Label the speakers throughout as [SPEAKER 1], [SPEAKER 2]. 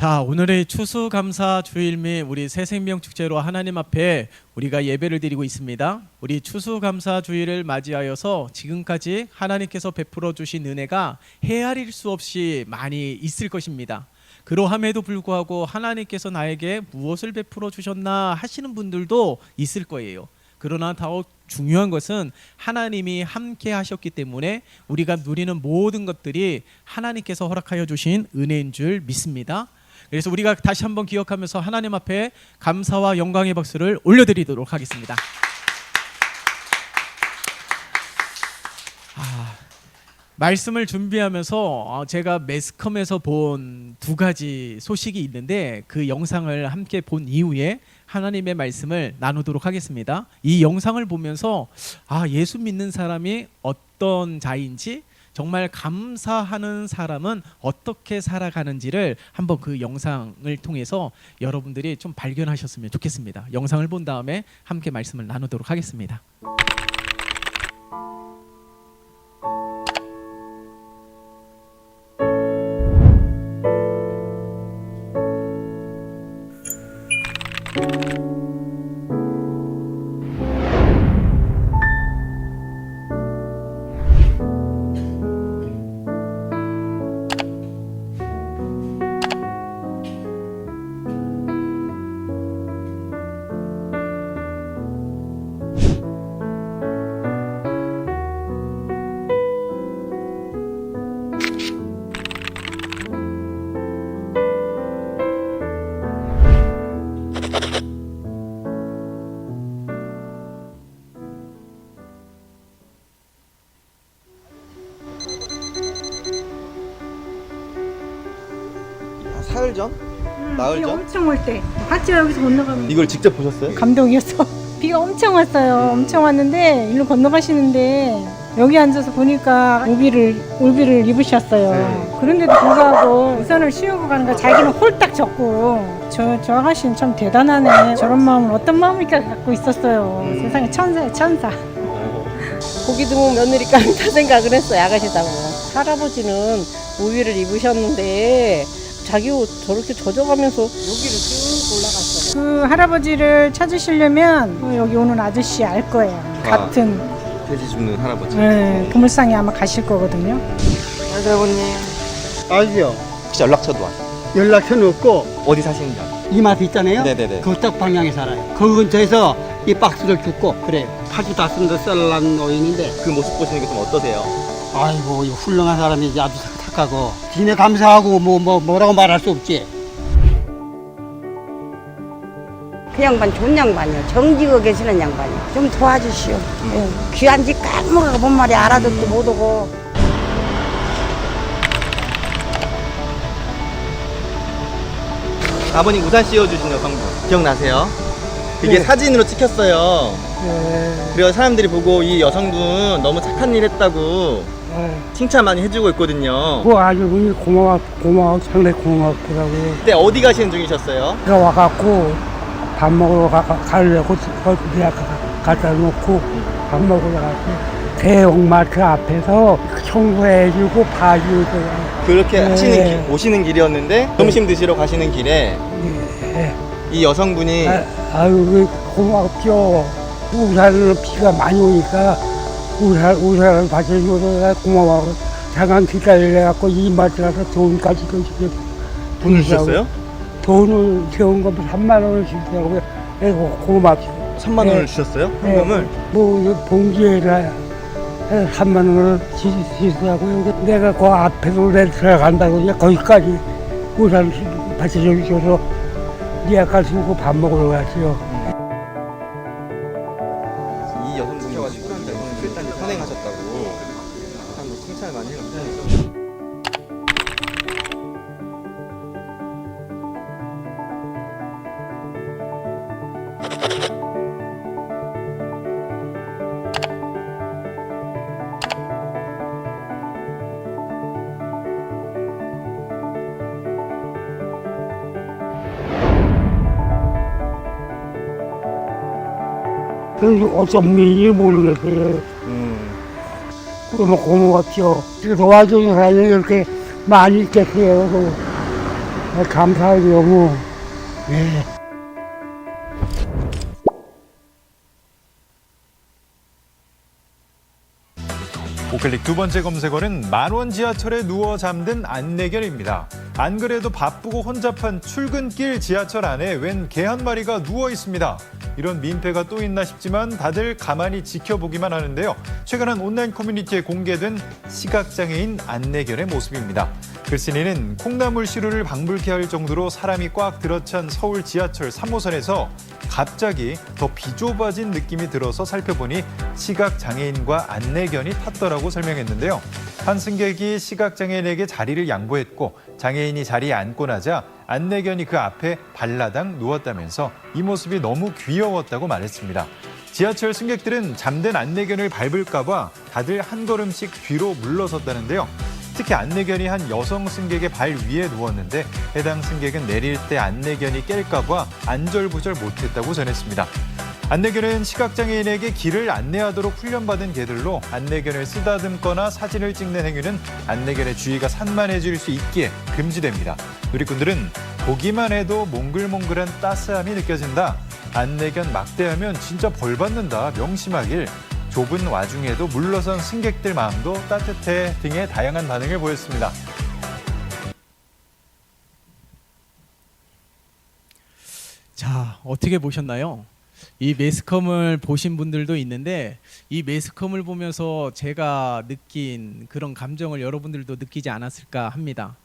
[SPEAKER 1] 자, 오늘의 추수감사 주일 및 우리 새생명 축제로 하나님 앞에 우리가 예배를 드리고 있습니다. 우리 추수감사 주일을 맞이하여서 지금까지 하나님께서 베풀어 주신 은혜가 헤아릴 수 없이 많이 있을 것입니다. 그러함에도 불구하고 하나님께서 나에게 무엇을 베풀어 주셨나 하시는 분들도 있을 거예요. 그러나 더 중요한 것은 하나님이 함께 하셨기 때문에 우리가 누리는 모든 것들이 하나님께서 허락하여 주신 은혜인 줄 믿습니다. 그래서 우리가 다시 한번 기억하면서 하나님 앞에 감사와 영광의 박수를 올려드리도록 하겠습니다. 말씀을 준비하면서 제가 매스컴에서 본 두 가지 소식이 있는데 그 영상을 함께 본 이후에 하나님의 말씀을 나누도록 하겠습니다. 이 영상을 보면서 예수 믿는 사람이 어떤 자인지, 정말 감사하는 사람은 어떻게 살아가는지를 한번 그 영상을 통해서 여러분들이 좀 발견하셨으면 좋겠습니다. 영상을 본 다음에 함께 말씀을 나누도록 하겠습니다.
[SPEAKER 2] 사흘 전? 나흘
[SPEAKER 3] 비가
[SPEAKER 2] 전?
[SPEAKER 3] 엄청 올 때 같이 여기서 건너가면
[SPEAKER 2] 이걸 직접 보셨어요?
[SPEAKER 3] 감동이었어. 비가 엄청 왔어요. 엄청 왔는데 일로 건너가시는데 여기 앉아서 보니까 울비를 입으셨어요.
[SPEAKER 2] 네.
[SPEAKER 3] 그런데도 불구하고 우산을 씌우고 가는 거 자기는 홀딱 젖고 저 아가씨는 참 대단하네. 저런 마음을 어떤 마음일까 갖고 있었어요. 세상에 천사야 천사.
[SPEAKER 4] 보기 드문 며느리가 다 생각을 했어요. 아가씨다고. 할아버지는 우비를 입으셨는데 자기 옷 저렇게 젖어가면서 여기를 쭉 올라갔어요.
[SPEAKER 3] 그 할아버지를 찾으시려면 여기 오는 아저씨 알 거예요. 같은
[SPEAKER 2] 돼지 줍는 할아버지.
[SPEAKER 3] 그물상에 아마 가실 거거든요.
[SPEAKER 4] 여자분님.
[SPEAKER 5] 알죠.
[SPEAKER 2] 혹시 연락처도 왔어요?
[SPEAKER 5] 연락처는 없고
[SPEAKER 2] 어디 사시는지 알아요?
[SPEAKER 5] 이마트 있잖아요.
[SPEAKER 2] 네네네.
[SPEAKER 5] 그 딱 방향에 살아요. 그 근처에서 이 박스를 줍고 그래요. 파주 다쓴데 썰란 노인인데
[SPEAKER 2] 그 모습 보시는 게 좀 어떠세요?
[SPEAKER 5] 아이고 이 훌륭한 사람이지 아주 착하고 지네 감사하고 뭐라고 말할 수 없지.
[SPEAKER 4] 그 양반 좋은 양반이요. 정직하게 계시는 양반이요. 좀 도와주시오. 귀한 지 까먹어가 본 말이 알아듣도 못하고.
[SPEAKER 2] 아버님 우산 씌워주신 여성분 기억나세요? 그게
[SPEAKER 5] 네.
[SPEAKER 2] 사진으로 찍혔어요. 그래서 사람들이 보고 이 여성분 너무 착한 일 했다고 칭찬 많이 해주고 있거든요.
[SPEAKER 5] 그 아주 고마워 상당히 고맙더라고.
[SPEAKER 2] 그때 어디 가시는 중이셨어요?
[SPEAKER 5] 내가 와갖고 밥 먹으러 가려고 내가 갖다 놓고 밥 먹으러 갔지. 대형마트 앞에서 청소해주고 봐주고.
[SPEAKER 2] 그렇게
[SPEAKER 5] 네.
[SPEAKER 2] 하시는 길, 오시는 길이었는데 점심 드시러 가시는 길에 이 여성분이
[SPEAKER 5] 아유 고맙죠. 우산은 비가 많이 오니까 우산을 받쳐줘서 고마워. 잠깐 기다려갖고 이마트 가서 돈까지
[SPEAKER 2] 돈을 주셨어요?
[SPEAKER 5] 돈을 세운 거 3만 원을 주더라고요. 그래서 고맙죠.
[SPEAKER 2] 3만 원을 주셨어요? 현금을?
[SPEAKER 5] 뭐 봉지에다 3만 원을 주시더라고요. 내가 그 앞에서 내 들어간다고 이제 거기까지 우산 받쳐줘서 니아까 주고 밥 먹으러 갔어요.
[SPEAKER 2] 이 여성분이 가지고 일단 선행하셨다고 사람들 칭찬을 많이 해요.
[SPEAKER 5] 그래서 어쩜 일인지 모르겠어요. 그러면 고맙죠. 도와주는 사람이 이렇게 많이 있겠어요. 감사하죠, 뭐. 예.
[SPEAKER 6] 우클릭 두 번째 검색어는 만원 지하철에 누워 잠든 안내견입니다. 안 그래도 바쁘고 혼잡한 출근길 지하철 안에 웬 개 한 마리가 누워 있습니다. 이런 민폐가 또 있나 싶지만 다들 가만히 지켜보기만 하는데요. 최근 한 온라인 커뮤니티에 공개된 시각장애인 안내견의 모습입니다. 글쓴이는 콩나물 시루를 방불케 할 정도로 사람이 꽉 들어찬 서울 지하철 3호선에서 갑자기 더 비좁아진 느낌이 들어서 살펴보니 시각장애인과 안내견이 탔더라고 설명했는데요. 한 승객이 시각장애인에게 자리를 양보했고 장애인이 자리에 앉고 나자 안내견이 그 앞에 발라당 누웠다면서 이 모습이 너무 귀여웠다고 말했습니다. 지하철 승객들은 잠든 안내견을 밟을까 봐 다들 한 걸음씩 뒤로 물러섰다는데요. 특히 안내견이 한 여성 승객의 발 위에 누웠는데 해당 승객은 내릴 때 안내견이 깰까 봐 안절부절 못했다고 전했습니다. 안내견은 시각장애인에게 길을 안내하도록 훈련받은 개들로 안내견을 쓰다듬거나 사진을 찍는 행위는 안내견의 주의가 산만해질 수 있기에 금지됩니다. 누리꾼들은 보기만 해도 몽글몽글한 따스함이 느껴진다. 안내견 막대하면 진짜 벌 받는다. 명심하길. 좁은 와중에도 물러선 승객들 마음도 따뜻해 등의 다양한 반응을 보였습니다.
[SPEAKER 1] 자, 어떻게 보셨나요? 이 매스컴을 보신 분들도 있는데 이 매스컴을 보면서 제가 느낀 그런 감정을 여러분들도 느끼지 않았을까 합니다.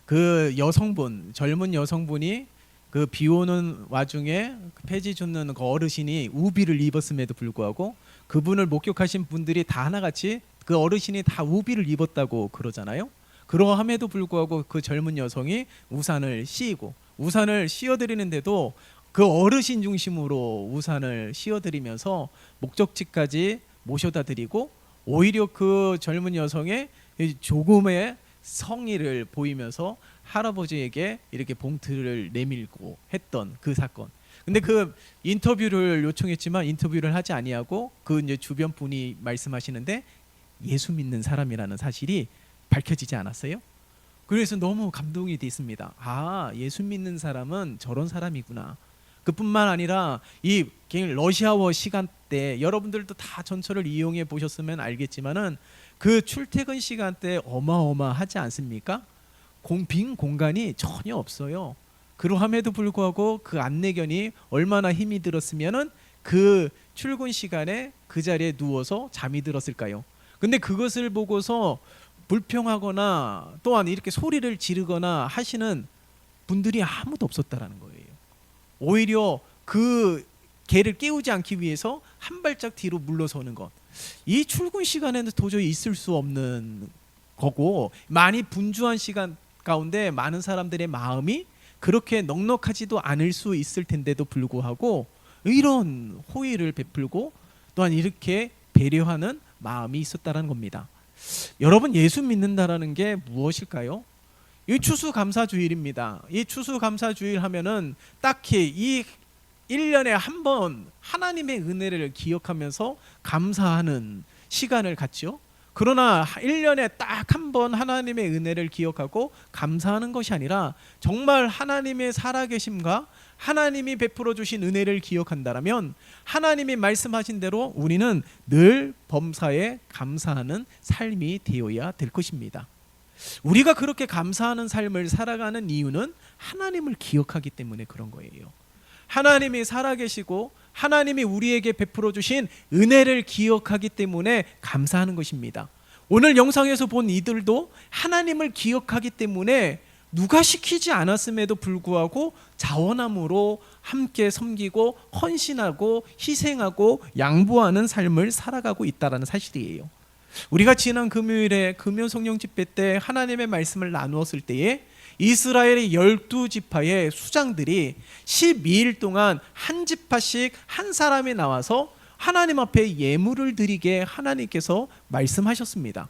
[SPEAKER 1] 그 여성분, 젊은 여성분이 그 비 오는 와중에 폐지 줍는 그 어르신이 우비를 입었음에도 불구하고 그분을 목격하신 분들이 다 하나같이 그 어르신이 다 우비를 입었다고 그러잖아요. 그러함에도 불구하고 그 젊은 여성이 우산을 씌이고 우산을 씌워드리는데도 그 어르신 중심으로 우산을 씌워드리면서 목적지까지 모셔다 드리고 오히려 그 젊은 여성의 조금의 성의를 보이면서 할아버지에게 이렇게 봉투를 내밀고 했던 그 사건. 근데 그 인터뷰를 요청했지만 인터뷰를 하지 아니하고 그 이제 주변 분이 말씀하시는데 예수 믿는 사람이라는 사실이 밝혀지지 않았어요? 그래서 너무 감동이 됐습니다. 아, 예수 믿는 사람은 저런 사람이구나. 그뿐만 아니라 이 러시아워 시간대 여러분들도 다 전철을 이용해 보셨으면 알겠지만은 그 출퇴근 시간대 어마어마하지 않습니까? 빈 공간이 전혀 없어요. 그러함에도 불구하고 그 안내견이 얼마나 힘이 들었으면은 그 출근 시간에 그 자리에 누워서 잠이 들었을까요? 근데 그것을 보고서 불평하거나 또한 이렇게 소리를 지르거나 하시는 분들이 아무도 없었다라는 거예요. 오히려 그 개를 깨우지 않기 위해서 한 발짝 뒤로 물러서는 것. 이 출근 시간에는 도저히 있을 수 없는 거고 많이 분주한 시간 가운데 많은 사람들의 마음이 그렇게 넉넉하지도 않을 수 있을 텐데도 불구하고 이런 호의를 베풀고 또한 이렇게 배려하는 마음이 있었다는 겁니다. 여러분, 예수 믿는다라는 게 무엇일까요? 이 추수감사주일입니다. 이 추수감사주일 하면은 딱히 이 1년에 한 번 하나님의 은혜를 기억하면서 감사하는 시간을 갖죠. 그러나 1년에 딱 한 번 하나님의 은혜를 기억하고 감사하는 것이 아니라 정말 하나님의 살아계심과 하나님이 베풀어 주신 은혜를 기억한다면 하나님이 말씀하신 대로 우리는 늘 범사에 감사하는 삶이 되어야 될 것입니다. 우리가 그렇게 감사하는 삶을 살아가는 이유는 하나님을 기억하기 때문에 그런 거예요. 하나님이 살아계시고 하나님이 우리에게 베풀어 주신 은혜를 기억하기 때문에 감사하는 것입니다. 오늘 영상에서 본 이들도 하나님을 기억하기 때문에 누가 시키지 않았음에도 불구하고 자원함으로 함께 섬기고 헌신하고 희생하고 양보하는 삶을 살아가고 있다는 사실이에요. 우리가 지난 금요일에 금요성령 집회 때 하나님의 말씀을 나누었을 때에 이스라엘의 12지파의 수장들이 12일 동안 한 지파씩 한 사람이 나와서 하나님 앞에 예물을 드리게 하나님께서 말씀하셨습니다.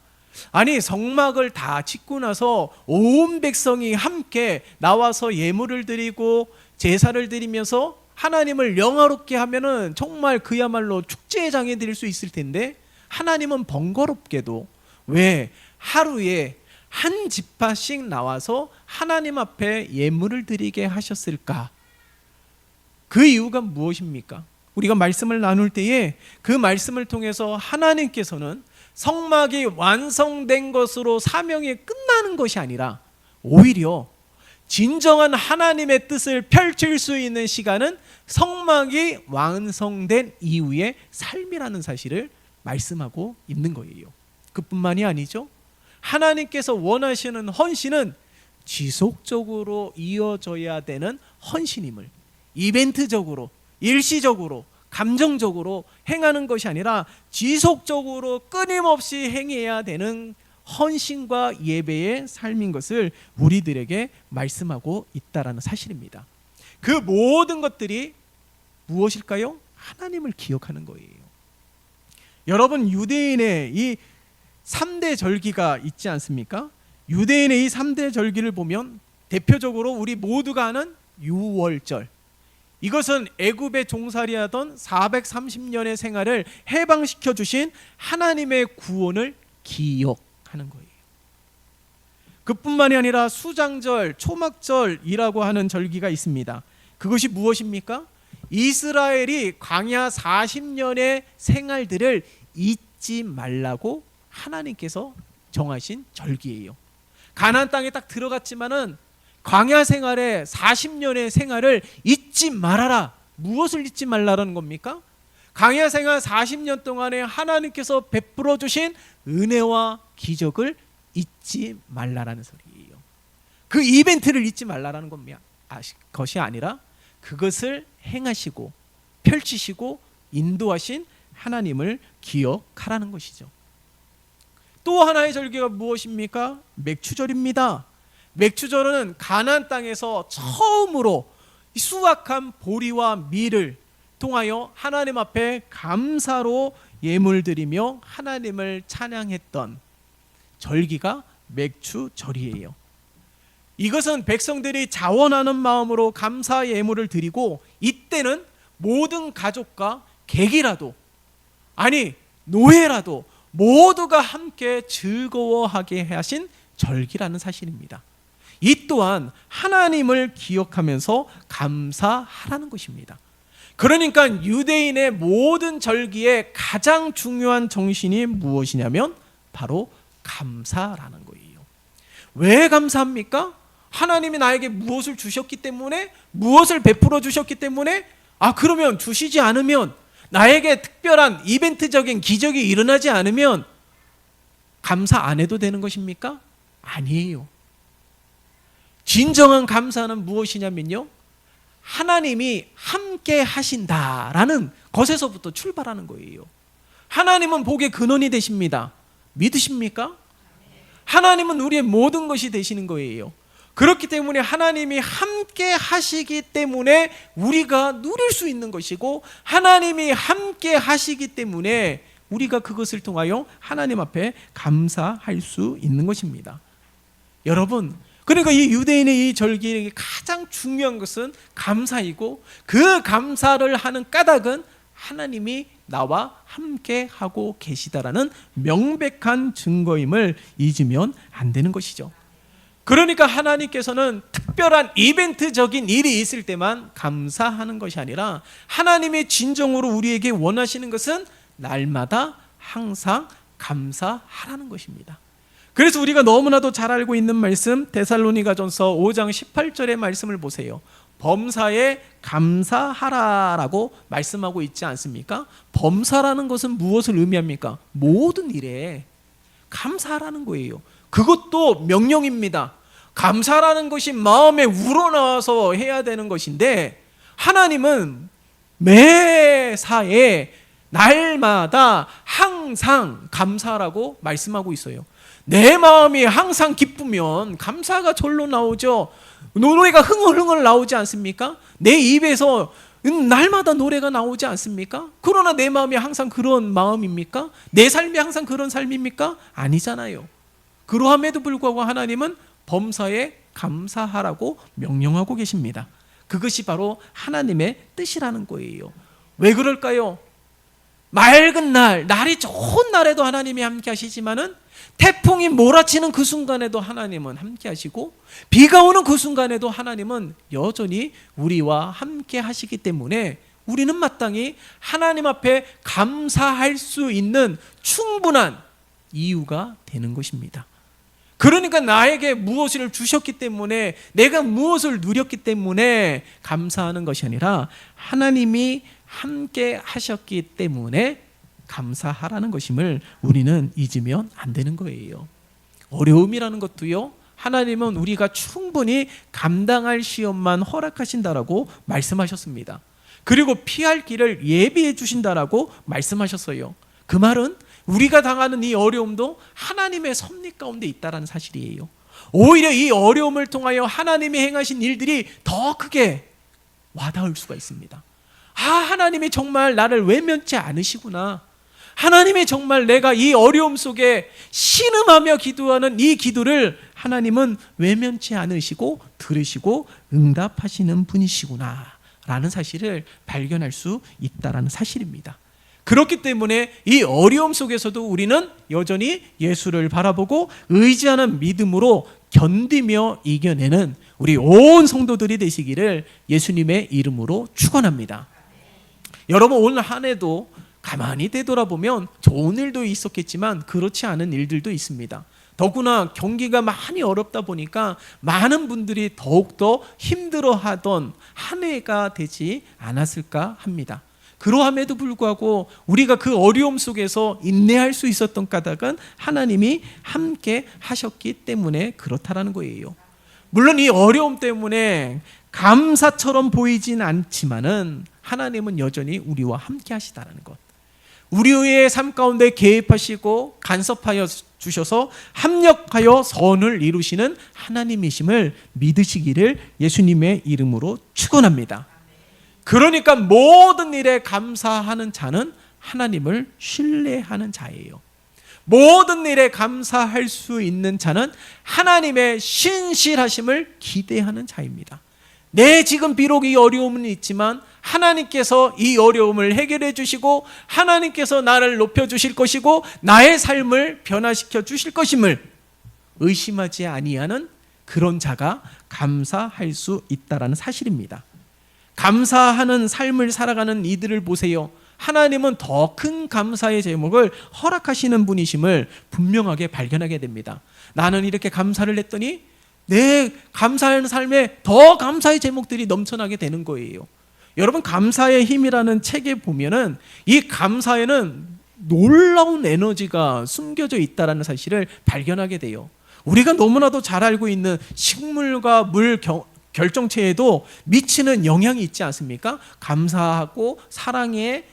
[SPEAKER 1] 아니, 성막을 다 짓고 나서 온 백성이 함께 나와서 예물을 드리고 제사를 드리면서 하나님을 영화롭게 하면은 정말 그야말로 축제의 장이 될 수 있을 텐데 하나님은 번거롭게도 왜 하루에 한 지파씩 나와서 하나님 앞에 예물을 드리게 하셨을까? 그 이유가 무엇입니까? 우리가 말씀을 나눌 때에 그 말씀을 통해서 하나님께서는 성막이 완성된 것으로 사명이 끝나는 것이 아니라 오히려 진정한 하나님의 뜻을 펼칠 수 있는 시간은 성막이 완성된 이후의 삶이라는 사실을 말씀하고 있는 거예요. 그뿐만이 아니죠. 하나님께서 원하시는 헌신은 지속적으로 이어져야 되는 헌신임을 이벤트적으로, 일시적으로, 감정적으로 행하는 것이 아니라 지속적으로 끊임없이 행해야 되는 헌신과 예배의 삶인 것을 우리들에게 말씀하고 있다라는 사실입니다. 그 모든 것들이 무엇일까요? 하나님을 기억하는 거예요. 여러분, 유대인의 이 3대 절기가 있지 않습니까? 유대인의 이 3대 절기를 보면 대표적으로 우리 모두가 아는 유월절, 이것은 애굽에 종살이하던 430년의 생활을 해방시켜 주신 하나님의 구원을 기억하는 거예요. 그뿐만이 아니라 수장절, 초막절이라고 하는 절기가 있습니다. 그것이 무엇입니까? 이스라엘이 광야 40년의 생활들을 잊지 말라고 하나님께서 정하신 절기예요. 가나안 땅에 딱 들어갔지만은 광야 생활에 40년의 생활을 잊지 말아라. 무엇을 잊지 말라는 겁니까? 광야 생활 40년 동안에 하나님께서 베풀어 주신 은혜와 기적을 잊지 말라라는 소리예요. 그 이벤트를 잊지 말라라는 겁니다. 것이 아니라 그것을 행하시고 펼치시고 인도하신 하나님을 기억하라는 것이죠. 또 하나의 절기가 무엇입니까? 맥추절입니다. 맥추절은 가나안 땅에서 처음으로 수확한 보리와 밀을 통하여 하나님 앞에 감사로 예물 드리며 하나님을 찬양했던 절기가 맥추절이에요. 이것은 백성들이 자원하는 마음으로 감사 예물을 드리고, 이때는 모든 가족과 객이라도, 아니 노예라도 모두가 함께 즐거워하게 하신 절기라는 사실입니다. 이 또한 하나님을 기억하면서 감사하라는 것입니다. 그러니까 유대인의 모든 절기의 가장 중요한 정신이 무엇이냐면 바로 감사라는 거예요. 왜 감사합니까? 하나님이 나에게 무엇을 주셨기 때문에, 무엇을 베풀어 주셨기 때문에, 그러면 주시지 않으면, 나에게 특별한 이벤트적인 기적이 일어나지 않으면 감사 안 해도 되는 것입니까? 아니에요. 진정한 감사는 무엇이냐면요, 하나님이 함께 하신다라는 것에서부터 출발하는 거예요. 하나님은 복의 근원이 되십니다. 믿으십니까? 하나님은 우리의 모든 것이 되시는 거예요. 그렇기 때문에 하나님이 함께 하시기 때문에 우리가 누릴 수 있는 것이고, 하나님이 함께 하시기 때문에 우리가 그것을 통하여 하나님 앞에 감사할 수 있는 것입니다. 여러분, 그러니까 이 유대인의 이 절기의 가장 중요한 것은 감사이고, 그 감사를 하는 까닭은 하나님이 나와 함께 하고 계시다라는 명백한 증거임을 잊으면 안 되는 것이죠. 그러니까 하나님께서는 특별한 이벤트적인 일이 있을 때만 감사하는 것이 아니라, 하나님이 진정으로 우리에게 원하시는 것은 날마다 항상 감사하라는 것입니다. 그래서 우리가 너무나도 잘 알고 있는 말씀, 데살로니가전서 5장 18절의 말씀을 보세요. 범사에 감사하라라고 말씀하고 있지 않습니까? 범사라는 것은 무엇을 의미합니까? 모든 일에 감사하라는 거예요. 그것도 명령입니다. 감사라는 것이 마음에 우러나와서 해야 되는 것인데, 하나님은 매사에 날마다 항상 감사라고 말씀하고 있어요. 내 마음이 항상 기쁘면 감사가 절로 나오죠. 노래가 흥얼흥얼 나오지 않습니까? 내 입에서 날마다 노래가 나오지 않습니까? 그러나 내 마음이 항상 그런 마음입니까? 내 삶이 항상 그런 삶입니까? 아니잖아요. 그러함에도 불구하고 하나님은 범사에 감사하라고 명령하고 계십니다. 그것이 바로 하나님의 뜻이라는 거예요. 왜 그럴까요? 맑은 날, 날이 좋은 날에도 하나님이 함께 하시지만은 태풍이 몰아치는 그 순간에도 하나님은 함께 하시고 비가 오는 그 순간에도 하나님은 여전히 우리와 함께 하시기 때문에 우리는 마땅히 하나님 앞에 감사할 수 있는 충분한 이유가 되는 것입니다. 그러니까 나에게 무엇을 주셨기 때문에, 내가 무엇을 누렸기 때문에 감사하는 것이 아니라 하나님이 함께 하셨기 때문에 감사하라는 것임을 우리는 잊으면 안 되는 거예요. 어려움이라는 것도요, 하나님은 우리가 충분히 감당할 시험만 허락하신다라고 말씀하셨습니다. 그리고 피할 길을 예비해 주신다라고 말씀하셨어요. 그 말은 우리가 당하는 이 어려움도 하나님의 섭리 가운데 있다는 사실이에요. 오히려 이 어려움을 통하여 하나님이 행하신 일들이 더 크게 와닿을 수가 있습니다. 아, 하나님이 정말 나를 외면치 않으시구나. 하나님이 정말 내가 이 어려움 속에 신음하며 기도하는 이 기도를 하나님은 외면치 않으시고 들으시고 응답하시는 분이시구나 라는 사실을 발견할 수 있다는 사실입니다. 그렇기 때문에 이 어려움 속에서도 우리는 여전히 예수를 바라보고 의지하는 믿음으로 견디며 이겨내는 우리 온 성도들이 되시기를 예수님의 이름으로 축원합니다. 여러분, 오늘 한 해도 가만히 되돌아보면 좋은 일도 있었겠지만 그렇지 않은 일들도 있습니다. 더구나 경기가 많이 어렵다 보니까 많은 분들이 더욱더 힘들어하던 한 해가 되지 않았을까 합니다. 그러함에도 불구하고 우리가 그 어려움 속에서 인내할 수 있었던 까닭은 하나님이 함께 하셨기 때문에 그렇다라는 거예요. 물론 이 어려움 때문에 감사처럼 보이진 않지만은 하나님은 여전히 우리와 함께 하시다라는 것, 우리의 삶 가운데 개입하시고 간섭하여 주셔서 합력하여 선을 이루시는 하나님이심을 믿으시기를 예수님의 이름으로 축원합니다. 그러니까 모든 일에 감사하는 자는 하나님을 신뢰하는 자예요. 모든 일에 감사할 수 있는 자는 하나님의 신실하심을 기대하는 자입니다. 네, 지금 비록 이 어려움은 있지만 하나님께서 이 어려움을 해결해 주시고 하나님께서 나를 높여 주실 것이고 나의 삶을 변화시켜 주실 것임을 의심하지 아니하는 그런 자가 감사할 수 있다라는 사실입니다. 감사하는 삶을 살아가는 이들을 보세요. 하나님은 더 큰 감사의 제목을 허락하시는 분이심을 분명하게 발견하게 됩니다. 나는 이렇게 감사를 했더니 내 감사하는 삶에 더 감사의 제목들이 넘쳐나게 되는 거예요. 여러분, 감사의 힘이라는 책에 보면은 이 감사에는 놀라운 에너지가 숨겨져 있다는 사실을 발견하게 돼요. 우리가 너무나도 잘 알고 있는 식물과 물 결정체에도 미치는 영향이 있지 않습니까? 감사하고 사랑해,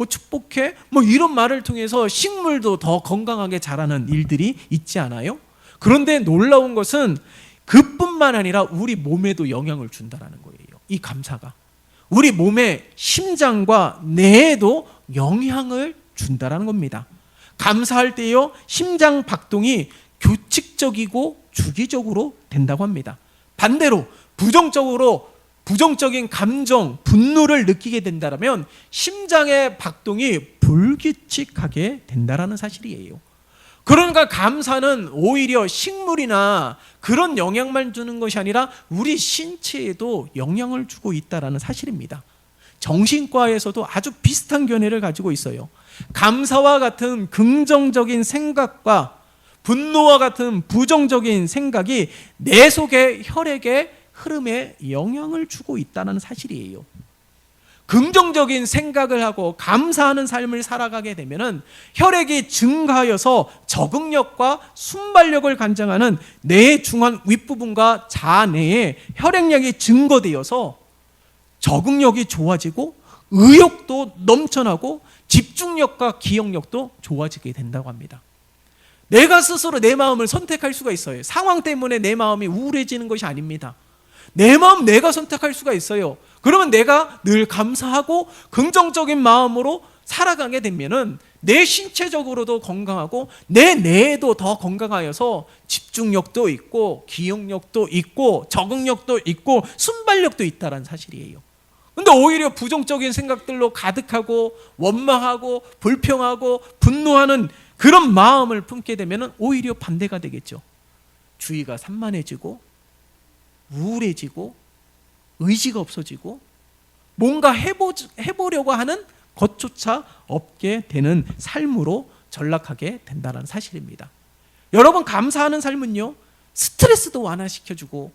[SPEAKER 1] 축복해, 이런 말을 통해서 식물도 더 건강하게 자라는 일들이 있지 않아요? 그런데 놀라운 것은 그뿐만 아니라 우리 몸에도 영향을 준다는 거예요. 이 감사가 우리 몸의 심장과 뇌에도 영향을 준다는 겁니다. 감사할 때요, 심장 박동이 규칙적이고 주기적으로 된다고 합니다. 반대로 부정적인 감정, 분노를 느끼게 된다면 심장의 박동이 불규칙하게 된다는 사실이에요. 그러니까 감사는 오히려 식물이나 그런 영향만 주는 것이 아니라 우리 신체에도 영향을 주고 있다는 사실입니다. 정신과에서도 아주 비슷한 견해를 가지고 있어요. 감사와 같은 긍정적인 생각과 분노와 같은 부정적인 생각이 내 속의 혈액의 흐름에 영향을 주고 있다는 사실이에요. 긍정적인 생각을 하고 감사하는 삶을 살아가게 되면은 혈액이 증가하여서 적응력과 순발력을 관장하는 뇌의 중앙 윗부분과 좌뇌에 혈액량이 증거되어서 적응력이 좋아지고 의욕도 넘쳐나고 집중력과 기억력도 좋아지게 된다고 합니다. 내가 스스로 내 마음을 선택할 수가 있어요. 상황 때문에 내 마음이 우울해지는 것이 아닙니다. 내 마음 내가 선택할 수가 있어요. 그러면 내가 늘 감사하고 긍정적인 마음으로 살아가게 되면은 내 신체적으로도 건강하고 내 뇌에도 더 건강하여서 집중력도 있고 기억력도 있고 적응력도 있고 순발력도 있다는 사실이에요. 근데 오히려 부정적인 생각들로 가득하고 원망하고 불평하고 분노하는 그런 마음을 품게 되면 오히려 반대가 되겠죠. 주의가 산만해지고 우울해지고 의지가 없어지고 뭔가 해보려고 하는 것조차 없게 되는 삶으로 전락하게 된다는 사실입니다. 여러분, 감사하는 삶은요, 스트레스도 완화시켜주고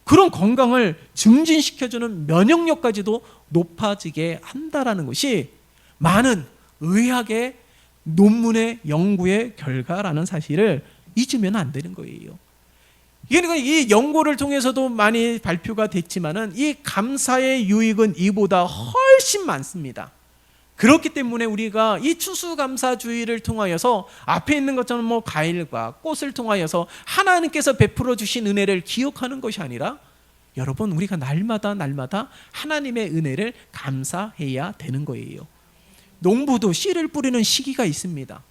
[SPEAKER 1] 그런 건강을 증진시켜주는 면역력까지도 높아지게 한다라는 것이 많은 의학의 논문의 연구의 결과라는 사실을 잊으면 안 되는 거예요. 그러니까 이 연구를 통해서도 많이 발표가 됐지만은 이 감사의 유익은 이보다 훨씬 많습니다. 그렇기 때문에 우리가 이 추수감사주의를 통하여서 앞에 있는 것처럼 뭐 과일과 꽃을 통하여서 하나님께서 베풀어 주신 은혜를 기억하는 것이 아니라 여러분, 우리가 날마다 하나님의 은혜를 감사해야 되는 거예요. 농부도 씨를 뿌리는 시기가 있습니다.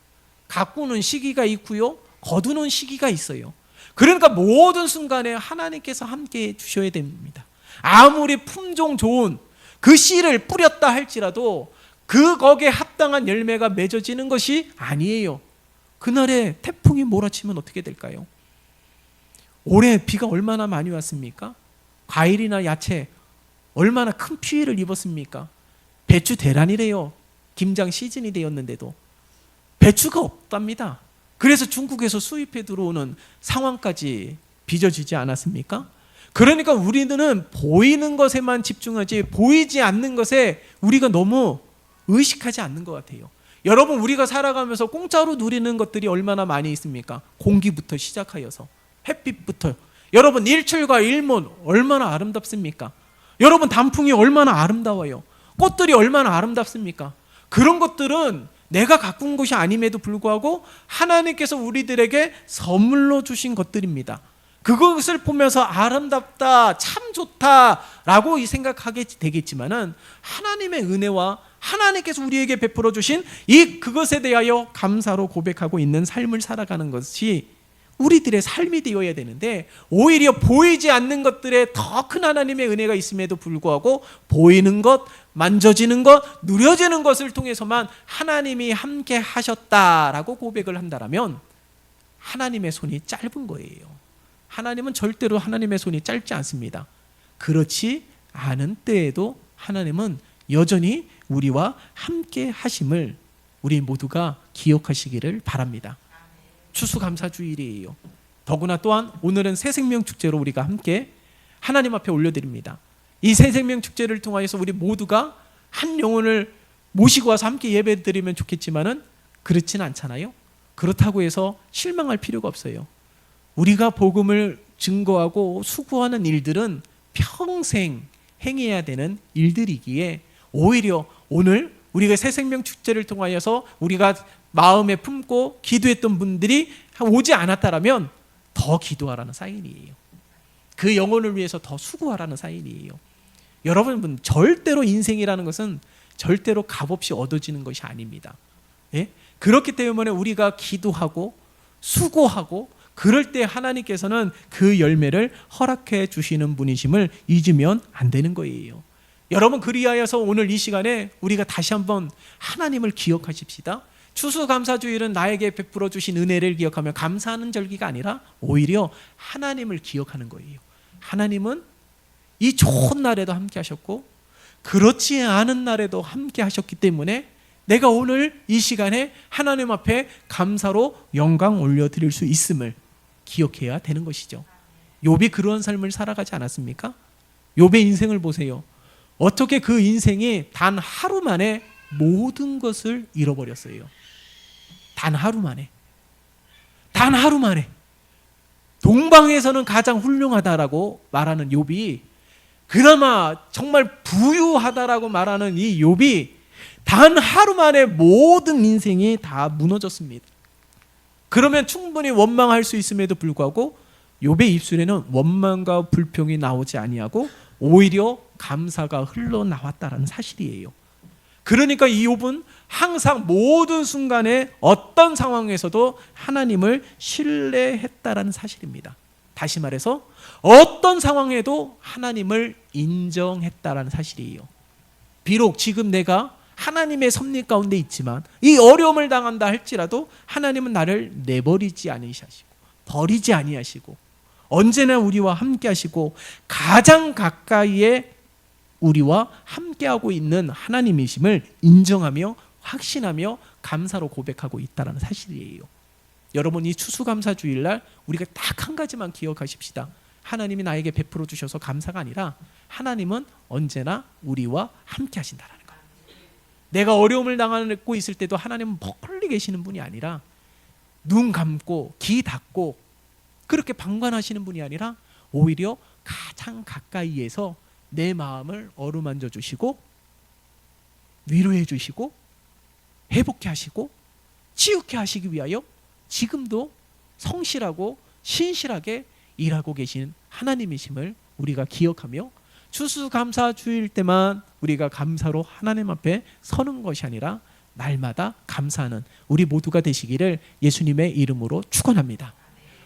[SPEAKER 1] 가꾸는 시기가 있고요, 거두는 시기가 있어요. 그러니까 모든 순간에 하나님께서 함께 주셔야 됩니다. 아무리 품종 좋은 그 씨를 뿌렸다 할지라도 거기에 합당한 열매가 맺어지는 것이 아니에요. 그날에 태풍이 몰아치면 어떻게 될까요? 올해 비가 얼마나 많이 왔습니까? 과일이나 야채 얼마나 큰 피해를 입었습니까? 배추 대란이래요. 김장 시즌이 되었는데도 배추가 없답니다. 그래서 중국에서 수입해 들어오는 상황까지 빚어지지 않았습니까? 그러니까 우리는 보이는 것에만 집중하지 보이지 않는 것에 우리가 너무 의식하지 않는 것 같아요. 여러분, 우리가 살아가면서 공짜로 누리는 것들이 얼마나 많이 있습니까? 공기부터 시작하여서 햇빛부터. 여러분, 일출과 일몰 얼마나 아름답습니까? 여러분, 단풍이 얼마나 아름다워요. 꽃들이 얼마나 아름답습니까? 그런 것들은 내가 가꾼 것이 아님에도 불구하고 하나님께서 우리들에게 선물로 주신 것들입니다. 그것을 보면서 아름답다, 참 좋다라고 생각하게 되겠지만은 하나님의 은혜와 하나님께서 우리에게 베풀어 주신 그것에 대하여 감사로 고백하고 있는 삶을 살아가는 것이 우리들의 삶이 되어야 되는데, 오히려 보이지 않는 것들에 더 큰 하나님의 은혜가 있음에도 불구하고 보이는 것, 만져지는 것, 누려지는 것을 통해서만 하나님이 함께 하셨다라고 고백을 한다면 하나님의 손이 짧은 거예요. 하나님은 절대로 하나님의 손이 짧지 않습니다. 그렇지 않은 때에도 하나님은 여전히 우리와 함께 하심을 우리 모두가 기억하시기를 바랍니다. 추수감사주일이에요. 더구나 또한 오늘은 새생명 축제로 우리가 함께 하나님 앞에 올려드립니다. 이 새생명 축제를 통하여서 우리 모두가 한 영혼을 모시고 와서 함께 예배드리면 좋겠지만은 그렇지는 않잖아요. 그렇다고 해서 실망할 필요가 없어요. 우리가 복음을 증거하고 수고하는 일들은 평생 행해야 되는 일들이기에 오히려 오늘 우리가 새생명 축제를 통하여서 우리가 마음에 품고 기도했던 분들이 오지 않았다라면 더 기도하라는 사인이에요. 그 영혼을 위해서 더 수고하라는 사인이에요. 여러분, 절대로 인생이라는 것은 절대로 값없이 얻어지는 것이 아닙니다. 예? 그렇기 때문에 우리가 기도하고 수고하고 그럴 때 하나님께서는 그 열매를 허락해 주시는 분이심을 잊으면 안 되는 거예요. 여러분, 그리하여서 오늘 이 시간에 우리가 다시 한번 하나님을 기억하십시다. 추수감사주일은 나에게 베풀어 주신 은혜를 기억하며 감사하는 절기가 아니라 오히려 하나님을 기억하는 거예요. 하나님은 이 좋은 날에도 함께 하셨고 그렇지 않은 날에도 함께 하셨기 때문에 내가 오늘 이 시간에 하나님 앞에 감사로 영광 올려드릴 수 있음을 기억해야 되는 것이죠. 욥이 그런 삶을 살아가지 않았습니까? 욥의 인생을 보세요. 어떻게 그 인생이 단 하루 만에 모든 것을 잃어버렸어요. 단 하루 만에. 단 하루 만에. 동방에서는 가장 훌륭하다라고 말하는 욥이, 그나마 정말 부유하다라고 말하는 이 욥이 단 하루 만에 모든 인생이 다 무너졌습니다. 그러면 충분히 원망할 수 있음에도 불구하고 욥의 입술에는 원망과 불평이 나오지 아니하고 오히려 감사가 흘러나왔다라는 사실이에요. 그러니까 이 욥은 항상 모든 순간에 어떤 상황에서도 하나님을 신뢰했다라는 사실입니다. 다시 말해서 어떤 상황에도 하나님을 인정했다라는 사실이에요. 비록 지금 내가 하나님의 섭리 가운데 있지만 이 어려움을 당한다 할지라도 하나님은 나를 내버리지 아니하시고 버리지 아니하시고 언제나 우리와 함께 하시고 가장 가까이에 우리와 함께하고 있는 하나님이심을 인정하며 확신하며 감사로 고백하고 있다는 사실이에요. 여러분, 이 추수감사 주일날 우리가 딱 한 가지만 기억하십시다. 하나님이 나에게 베풀어 주셔서 감사가 아니라 하나님은 언제나 우리와 함께 하신다라는 거예요. 내가 어려움을 당하고 있을 때도 하나님은 멀리 계시는 분이 아니라 눈 감고 귀 닫고 그렇게 방관하시는 분이 아니라 오히려 가장 가까이에서 내 마음을 어루만져 주시고 위로해 주시고 회복해 하시고 치유케 하시기 위하여 지금도 성실하고 신실하게 일하고 계신 하나님이심을 우리가 기억하며 추수감사 주일 때만 우리가 감사로 하나님 앞에 서는 것이 아니라 날마다 감사하는 우리 모두가 되시기를 예수님의 이름으로 축원합니다.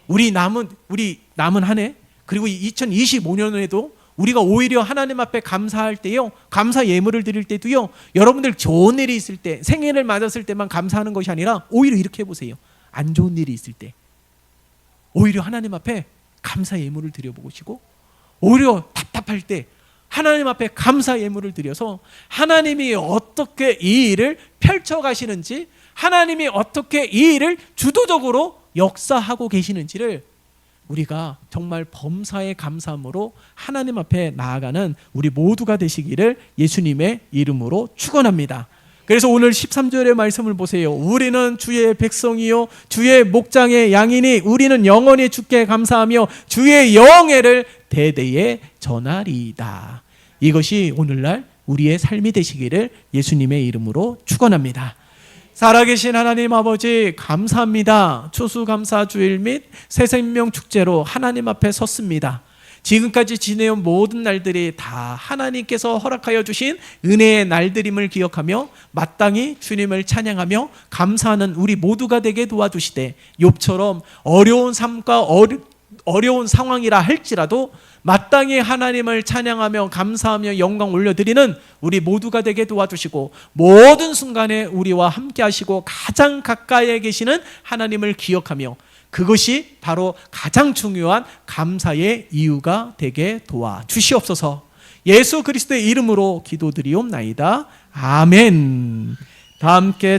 [SPEAKER 1] 우리 남은 한 해 그리고 2025년에도 우리가 오히려 하나님 앞에 감사할 때요, 감사 예물을 드릴 때도요, 여러분들 좋은 일이 있을 때, 생일을 맞았을 때만 감사하는 것이 아니라 오히려 이렇게 해보세요. 안 좋은 일이 있을 때 오히려 하나님 앞에 감사 예물을 드려보시고, 오히려 답답할 때 하나님 앞에 감사 예물을 드려서 하나님이 어떻게 이 일을 펼쳐가시는지, 하나님이 어떻게 이 일을 주도적으로 역사하고 계시는지를 우리가 정말 범사의 감사함으로 하나님 앞에 나아가는 우리 모두가 되시기를 예수님의 이름으로 축원합니다. 그래서 오늘 13절의 말씀을 보세요. 우리는 주의 백성이요 주의 목장의 양이니 우리는 영원히 주께 감사하며 주의 영예를 대대에 전하리이다. 이것이 오늘날 우리의 삶이 되시기를 예수님의 이름으로 축원합니다. 살아계신 하나님 아버지, 감사합니다. 추수감사 주일 및 새생명 축제로 하나님 앞에 섰습니다. 지금까지 지내온 모든 날들이 다 하나님께서 허락하여 주신 은혜의 날들임을 기억하며 마땅히 주님을 찬양하며 감사하는 우리 모두가 되게 도와주시되, 욥처럼 어려운 삶과 어려운 상황이라 할지라도 마땅히 하나님을 찬양하며 감사하며 영광 올려드리는 우리 모두가 되게 도와주시고, 모든 순간에 우리와 함께 하시고 가장 가까이에 계시는 하나님을 기억하며 그것이 바로 가장 중요한 감사의 이유가 되게 도와주시옵소서. 예수 그리스도의 이름으로 기도드리옵나이다. 아멘. 다 함께